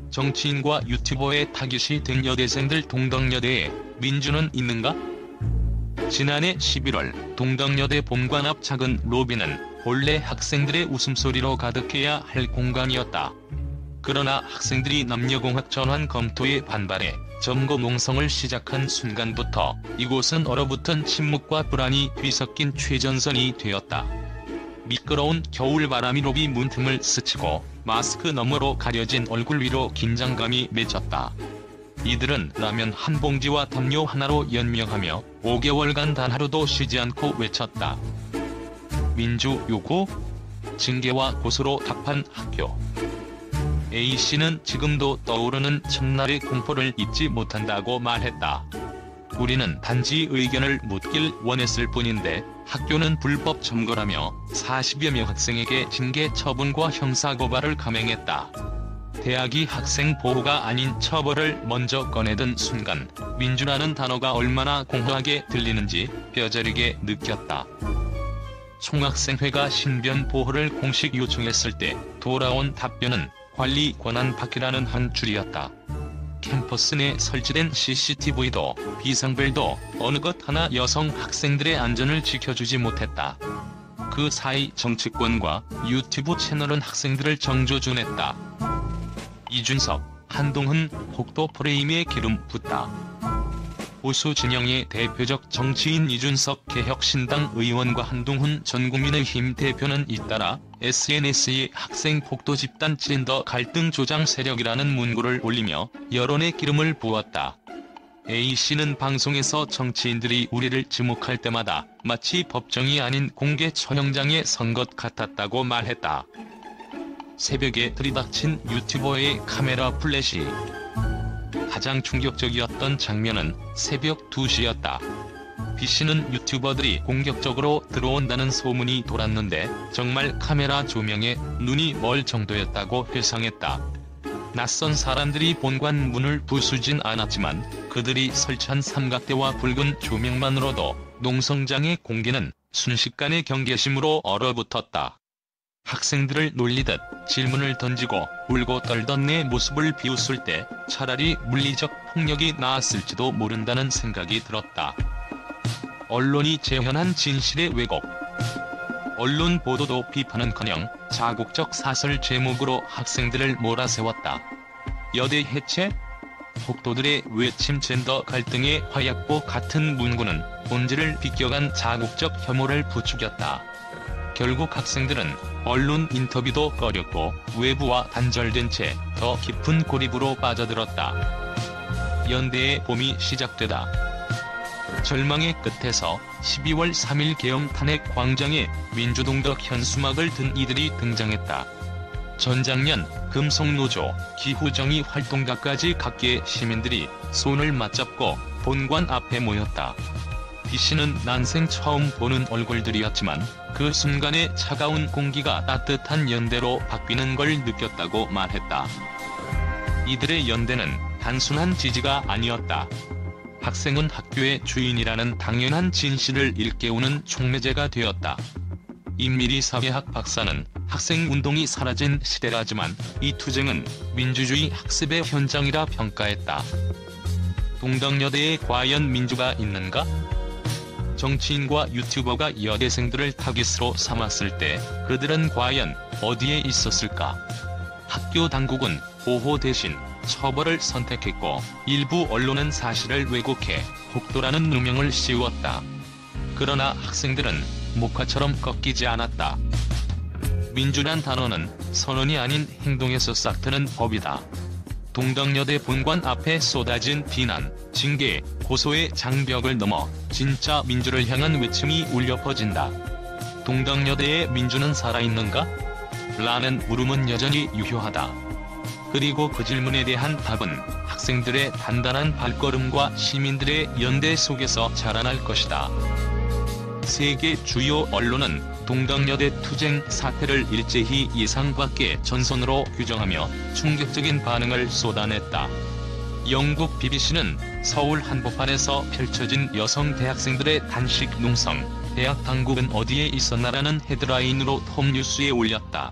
정치인과 유튜버의 타깃이 된 여대생들 동덕여대에 민주는 있는가? 지난해 11월 동덕여대 본관 앞 작은 로비는 본래 학생들의 웃음소리로 가득해야 할 공간이었다. 그러나 학생들이 남녀공학 전환 검토에 반발해 점거 농성을 시작한 순간부터 이곳은 얼어붙은 침묵과 불안이 뒤섞인 최전선이 되었다. 미끄러운 겨울바람이 로비 문틈을 스치고 마스크 너머로 가려진 얼굴 위로 긴장감이 맺혔다. 이들은 라면 한 봉지와 담요 하나로 연명하며 5개월간 단 하루도 쉬지 않고 외쳤다. 민주 요구? 징계와 고소로 답한 학교. A씨는 지금도 떠오르는 첫날의 공포를 잊지 못한다고 말했다. 우리는 단지 의견을 묻길 원했을 뿐인데 학교는 불법 점거라며 40여 명 학생에게 징계 처분과 형사고발을 감행했다. 대학이 학생 보호가 아닌 처벌을 먼저 꺼내든 순간 민주라는 단어가 얼마나 공허하게 들리는지 뼈저리게 느꼈다. 총학생회가 신변 보호를 공식 요청했을 때 돌아온 답변은 관리 권한 밖이라는 한 줄이었다. 캠퍼스 내 설치된 CCTV도 비상벨도 어느 것 하나 여성 학생들의 안전을 지켜주지 못했다. 그 사이 정치권과 유튜브 채널은 학생들을 정조준했다. 이준석, 한동훈, 폭도 프레임에 기름 붓다. 보수 진영의 대표적 정치인 이준석 개혁신당 의원과 한동훈 전국민의힘 대표는 잇따라 SNS에 학생 폭도 집단 찐더 갈등 조장 세력이라는 문구를 올리며 여론에 기름을 부었다. A씨는 방송에서 정치인들이 우리를 지목할 때마다 마치 법정이 아닌 공개 처형장에 선 것 같았다고 말했다. 새벽에 들이닥친 유튜버의 카메라 플래시. 가장 충격적이었던 장면은 새벽 2시였다. B씨는 유튜버들이 공격적으로 들어온다는 소문이 돌았는데 정말 카메라 조명에 눈이 멀 정도였다고 회상했다. 낯선 사람들이 본관 문을 부수진 않았지만 그들이 설치한 삼각대와 붉은 조명만으로도 농성장의 공기는 순식간에 경계심으로 얼어붙었다. 학생들을 놀리듯 질문을 던지고 울고 떨던 내 모습을 비웃을 때 차라리 물리적 폭력이 나았을지도 모른다는 생각이 들었다. 언론이 재현한 진실의 왜곡. 언론 보도도 비판은커녕 자국적 사설 제목으로 학생들을 몰아세웠다. 여대 해체? 폭도들의 외침 젠더 갈등의 화약보 같은 문구는 본질을 비껴간 자국적 혐오를 부추겼다. 결국 학생들은 언론 인터뷰도 꺼렸고 외부와 단절된 채 더 깊은 고립으로 빠져들었다. 연대의 봄이 시작되다. 절망의 끝에서 12월 3일 계엄 탄핵 광장에 민주동덕 현수막을 든 이들이 등장했다. 전작년 금속노조, 기후정의 활동가까지 각계의 시민들이 손을 맞잡고 본관 앞에 모였다. B씨는 난생 처음 보는 얼굴들이었지만 그 순간에 차가운 공기가 따뜻한 연대로 바뀌는 걸 느꼈다고 말했다. 이들의 연대는 단순한 지지가 아니었다. 학생은 학교의 주인이라는 당연한 진실을 일깨우는 촉매제가 되었다. 임미리 사회학 박사는 학생운동이 사라진 시대라지만 이 투쟁은 민주주의 학습의 현장이라 평가했다. 동덕여대에 과연 민주가 있는가? 정치인과 유튜버가 여대생들을 타깃으로 삼았을 때 그들은 과연 어디에 있었을까? 학교 당국은 보호 대신 처벌을 선택했고 일부 언론은 사실을 왜곡해 폭도라는 누명을 씌웠다. 그러나 학생들은 목화처럼 꺾이지 않았다. 민주란 단어는 선언이 아닌 행동에서 싹트는 법이다. 동덕여대 본관 앞에 쏟아진 비난, 징계, 고소의 장벽을 넘어 진짜 민주를 향한 외침이 울려 퍼진다. 동덕여대의 민주는 살아있는가? 라는 물음은 여전히 유효하다. 그리고 그 질문에 대한 답은 학생들의 단단한 발걸음과 시민들의 연대 속에서 자라날 것이다. 세계 주요 언론은 동덕여대 투쟁 사태를 일제히 예상 밖의 전선으로 규정하며 충격적인 반응을 쏟아냈다. 영국 BBC는 서울 한복판에서 펼쳐진 여성 대학생들의 단식 농성, 대학 당국은 어디에 있었나라는 헤드라인으로 톱뉴스에 올렸다.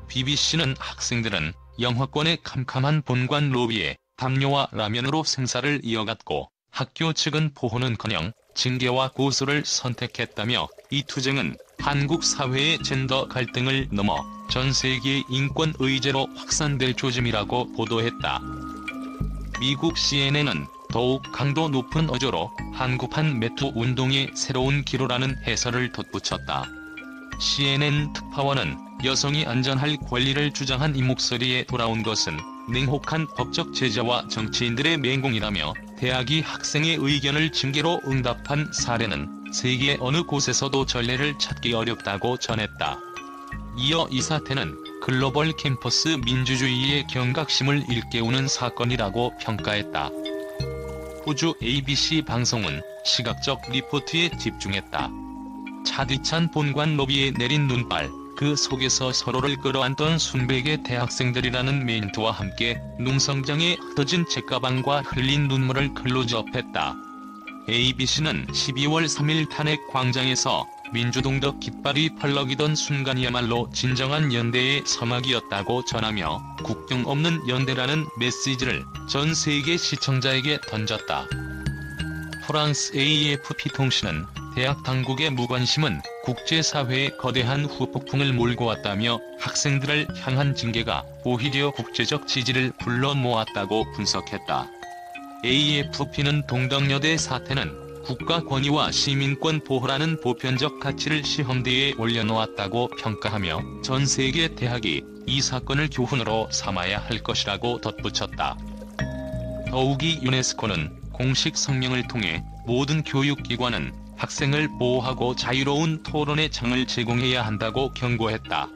BBC는 학생들은 영화권의 캄캄한 본관 로비에 담요와 라면으로 생사를 이어갔고 학교 측은 보호는커녕 징계와 고소를 선택했다며 이 투쟁은 한국 사회의 젠더 갈등을 넘어 전 세계의 인권 의제로 확산될 조짐이라고 보도했다. 미국 CNN은 더욱 강도 높은 어조로 한국판 매투 운동의 새로운 기로라는 해설을 덧붙였다. CNN 특파원은 여성이 안전할 권리를 주장한 이 목소리에 돌아온 것은 냉혹한 법적 제재와 정치인들의 맹공이라며 대학이 학생의 의견을 징계로 응답한 사례는 세계 어느 곳에서도 전례를 찾기 어렵다고 전했다. 이어 이 사태는 글로벌 캠퍼스 민주주의의 경각심을 일깨우는 사건이라고 평가했다. 호주 ABC 방송은 시각적 리포트에 집중했다. 차디찬 본관 로비에 내린 눈발, 그 속에서 서로를 끌어안던 순백의 대학생들이라는 멘트와 함께 눈성장에 흩어진 책가방과 흘린 눈물을 클로즈업했다. ABC는 12월 3일 탄핵 광장에서 민주동덕 깃발이 펄럭이던 순간이야말로 진정한 연대의 서막이었다고 전하며 국경 없는 연대라는 메시지를 전 세계 시청자에게 던졌다. 프랑스 AFP 통신은 대학 당국의 무관심은 국제사회에 거대한 후폭풍을 몰고 왔다며 학생들을 향한 징계가 오히려 국제적 지지를 불러 모았다고 분석했다. AFP는 동덕여대 사태는 국가 권위와 시민권 보호라는 보편적 가치를 시험대에 올려놓았다고 평가하며 전 세계 대학이 이 사건을 교훈으로 삼아야 할 것이라고 덧붙였다. 더욱이 유네스코는 공식 성명을 통해 모든 교육기관은 학생을 보호하고 자유로운 토론의 장을 제공해야 한다고 경고했다.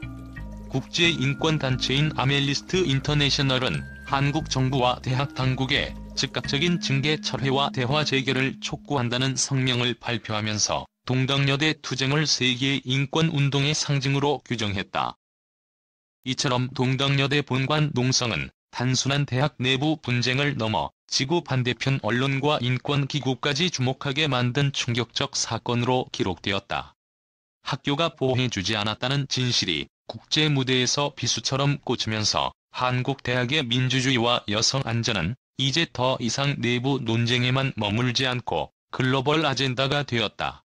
국제인권단체인 아멜리스트 인터내셔널은 한국 정부와 대학 당국에 즉각적인 징계 철회와 대화 재개를 촉구한다는 성명을 발표하면서 동덕여대 투쟁을 세계의 인권운동의 상징으로 규정했다. 이처럼 동덕여대 본관 농성은 단순한 대학 내부 분쟁을 넘어 지구 반대편 언론과 인권기구까지 주목하게 만든 충격적 사건으로 기록되었다. 학교가 보호해주지 않았다는 진실이 국제 무대에서 비수처럼 꽂히면서 한국 대학의 민주주의와 여성 안전은 이제 더 이상 내부 논쟁에만 머물지 않고 글로벌 아젠다가 되었다.